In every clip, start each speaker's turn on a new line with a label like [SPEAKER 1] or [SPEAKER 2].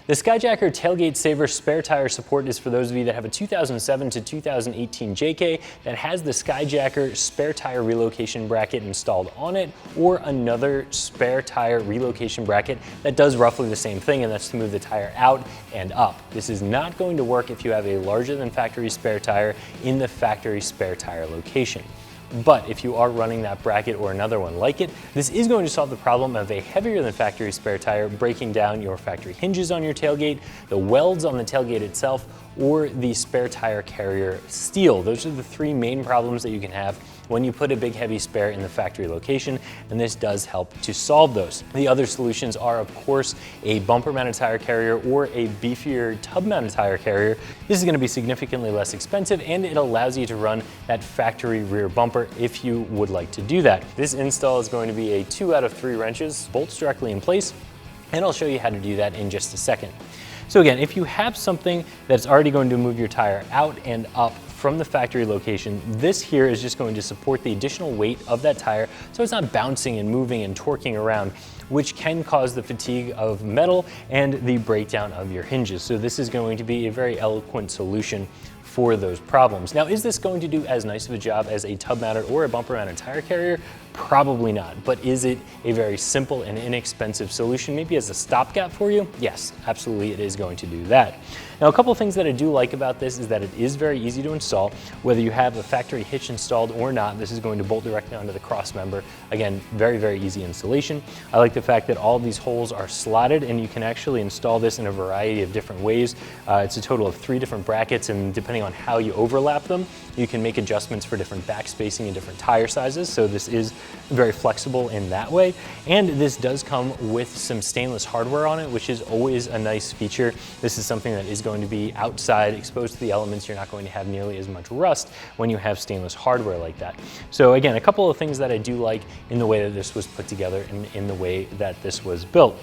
[SPEAKER 1] The SkyJacker Tailgate Saver spare tire support is for those of you that have a 2007 to 2018 JK that has the SkyJacker spare tire relocation bracket installed on it, or another spare tire relocation bracket that does roughly the same thing, and that's to move the tire out and up. This is not going to work if you have a larger than factory spare tire in the factory spare tire location. But if you are running that bracket or another one like it, this is going to solve the problem of a heavier than factory spare tire breaking down your factory hinges on your tailgate, the welds on the tailgate itself, or the spare tire carrier steel. Those are the three main problems that you can have when you put a big heavy spare in the factory location, and this does help to solve those. The other solutions are, of course, a bumper mounted tire carrier or a beefier tub mounted tire carrier. This is going to be significantly less expensive, and it allows you to run that factory rear bumper if you would like to do that. This install is going to be a 2 out of 3 wrenches, bolts directly in place, and I'll show you how to do that in just a second. So again, if you have something that's already going to move your tire out and up from the factory location, this here is just going to support the additional weight of that tire so it's not bouncing and moving and torquing around, which can cause the fatigue of metal and the breakdown of your hinges. So this is going to be a very eloquent solution for those problems. Now, is this going to do as nice of a job as a tub mounted or a bumper mounted tire carrier? Probably not, but is it a very simple and inexpensive solution, maybe as a stopgap for you? Yes, absolutely it is going to do that. Now, a couple of things that I do like about this is that it is very easy to install. Whether you have a factory hitch installed or not, this is going to bolt directly onto the cross member. Again, very, very easy installation. I like the fact that all these holes are slotted and you can actually install this in a variety of different ways. It's a total of 3 different brackets, and depending on how you overlap them, you can make adjustments for different back spacing and different tire sizes. So this is very flexible in that way. And this does come with some stainless hardware on it, which is always a nice feature. This is something that is going to be outside, exposed to the elements. You're not going to have nearly as much rust when you have stainless hardware like that. So again, a couple of things that I do like in the way that this was put together and in the way that this was built.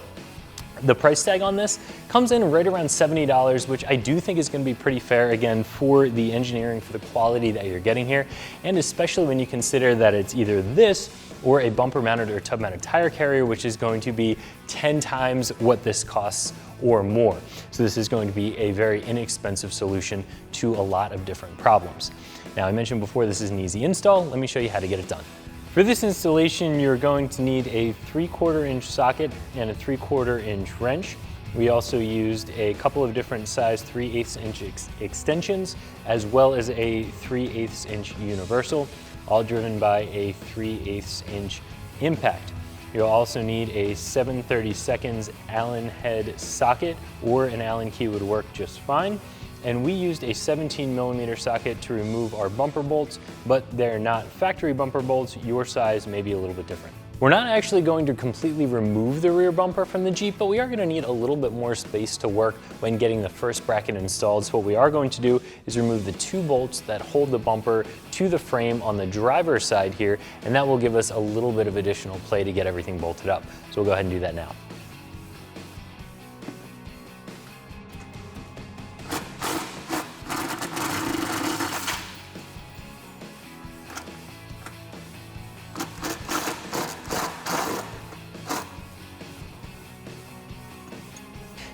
[SPEAKER 1] The price tag on this comes in right around $70, which I do think is going to be pretty fair, again, for the engineering, for the quality that you're getting here, and especially when you consider that it's either this or a bumper mounted or tub mounted tire carrier, which is going to be 10 times what this costs or more. So this is going to be a very inexpensive solution to a lot of different problems. Now, I mentioned before this is an easy install. Let me show you how to get it done. For this installation, you're going to need a 3/4 inch socket and a 3/4 inch wrench. We also used a couple of different size 3/8 inch extensions, as well as a 3/8 inch universal, all driven by a 3/8 inch impact. You'll also need a 7/32 Allen head socket, or an Allen key would work just fine. And we used a 17mm socket to remove our bumper bolts, but they're not factory bumper bolts. Your size may be a little bit different. We're not actually going to completely remove the rear bumper from the Jeep, but we are going to need a little bit more space to work when getting the first bracket installed. So what we are going to do is remove the 2 bolts that hold the bumper to the frame on the driver's side here, and that will give us a little bit of additional play to get everything bolted up. So we'll go ahead and do that now.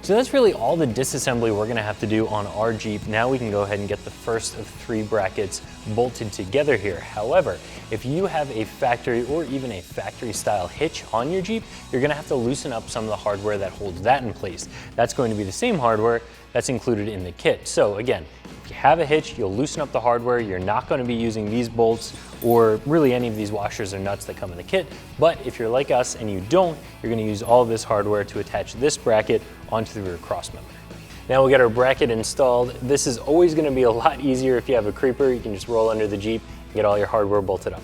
[SPEAKER 1] So that's really all the disassembly we're gonna have to do on our Jeep. Now we can go ahead and get the first of 3 brackets bolted together here. However, if you have a factory or even a factory style hitch on your Jeep, you're gonna have to loosen up some of the hardware that holds that in place. That's going to be the same hardware that's included in the kit. So again, if you have a hitch, you'll loosen up the hardware. You're not going to be using these bolts or really any of these washers or nuts that come in the kit. But if you're like us and you don't, you're going to use all of this hardware to attach this bracket onto the rear crossmember. Now we'll get our bracket installed. This is always going to be a lot easier if you have a creeper. You can just roll under the Jeep and get all your hardware bolted up.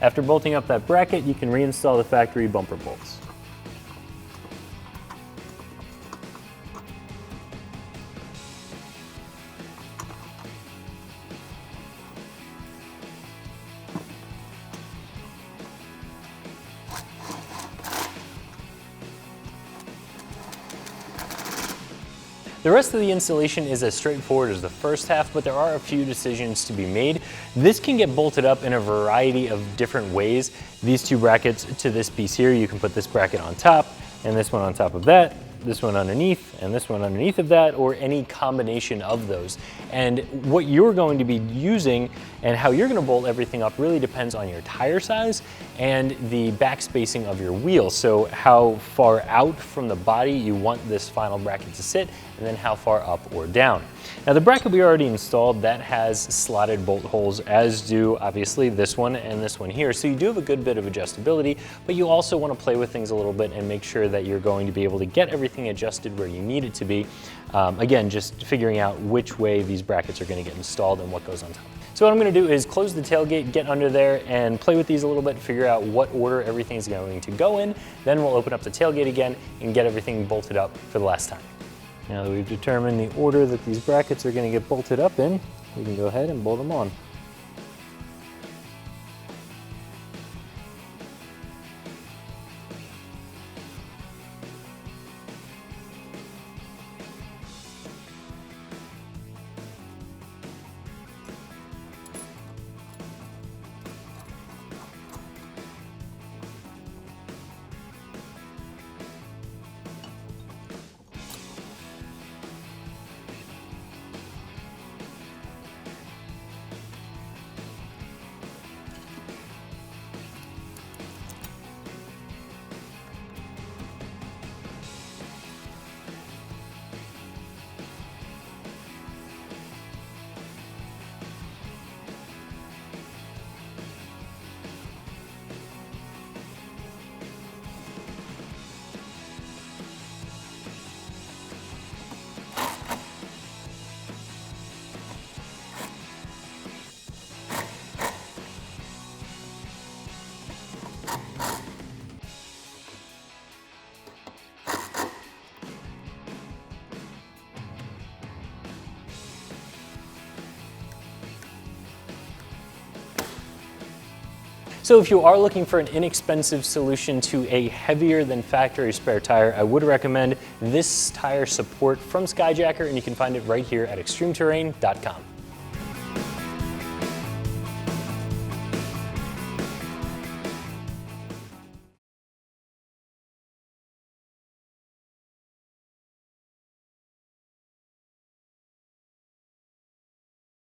[SPEAKER 1] After bolting up that bracket, you can reinstall the factory bumper bolts. The rest of the installation is as straightforward as the first half, but there are a few decisions to be made. This can get bolted up in a variety of different ways. These two brackets to this piece here, you can put this bracket on top and this one on top of that, this one underneath and this one underneath of that, or any combination of those. And what you're going to be using and how you're going to bolt everything up really depends on your tire size and the back spacing of your wheel. So how far out from the body you want this final bracket to sit, and then how far up or down. Now the bracket we already installed, that has slotted bolt holes, as do obviously this one and this one here. So you do have a good bit of adjustability, but you also want to play with things a little bit and make sure that you're going to be able to get everything adjusted where you need it to be. Again, just figuring out which way these brackets are going to get installed and what goes on top. So what I'm going to do is close the tailgate, get under there and play with these a little bit, figure out what order everything's going to go in. Then we'll open up the tailgate again and get everything bolted up for the last time. Now that we've determined the order that these brackets are going to get bolted up in, we can go ahead and bolt them on. So if you are looking for an inexpensive solution to a heavier than factory spare tire, I would recommend this tire support from SkyJacker, and you can find it right here at ExtremeTerrain.com.